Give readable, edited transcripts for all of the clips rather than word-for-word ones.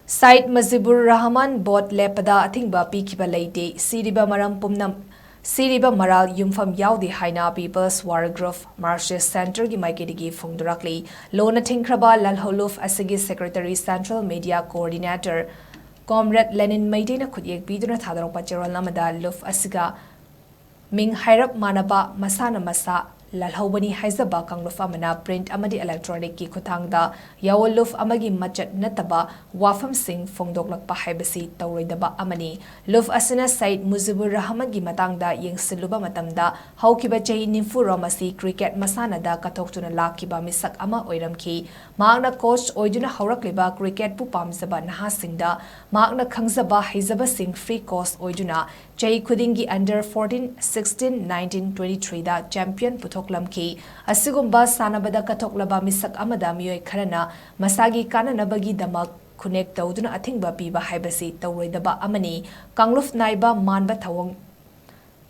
Syed Majibur Rahaman bought Lepada Athingba Pikhiba Leite, SHIRIBA MARAM Pumnam, SHIRIBA Maral YUMPHAM YAODE Haina People's War Group MARXIST Center gi Maikeidagi Phongdorakli, Lona Tinkraba Lalholuf Asigi Secretary Central Media Coordinator, Comrade Lenin Maidena Kudyek Biduna Thadrong Pacheral Namada Luf Asiga, Ming Hairap Manaba Masana Masa, Lalhobani Haizaba Kangluf Amana Print Amadi Electronic Ki Kutangda, Yawoluf Amagi Machat Nataba, Wafam Singh Phongdoklak Pahaibasi, Tauridaba Amani, Luf Asina Syed Majibur Rahaman gi Matangda, Ying Siluba Matamda, Haukiba Chay Nimfu Romasi, Cricket Masana da Katoktuna Lakiba Misak Ama Oiramki, Magna Coach Oiduna Haurakliba, Cricket Pupamzaba Nahasingda, Magna Kangzaba Haizaba Singh Free Course Oiduna, Chay Kudingi under 14, 16, 19, 23 da Champion Putoklamki, Asigumba Sanabada Katoklaba Misak Amada Mioy Karana, Masagi Kananabagi Damak, Connect Tauduna Athingba Pikhiba Haibasi, Tauridaba Amani, Kangluf Naiba Manba Tawong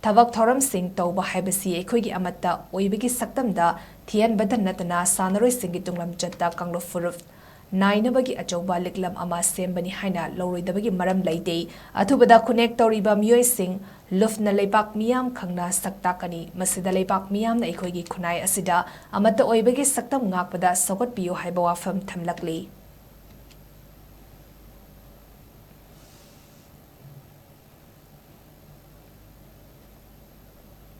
Tavak Thoram Singh Tauba Haibasi, Ekoigi Amata, Oibiki Saktamda, Tian Badanatana, Sanaroi Singitunglam Jata, Kangluf Furuf. Nainabagi Achoba Liklam Ama Sembani Haina, Loridabagi Maram Leite, Atubada Connect Toriba Mioy Singh, Lufna Lepak Miam Kangna Saktakani, Masida Lepak Miam na Ikoigi Kunai Asida, Amata Oibagi Saktam Ngakpada, Sokot Pio Haibawafam Tamlakli.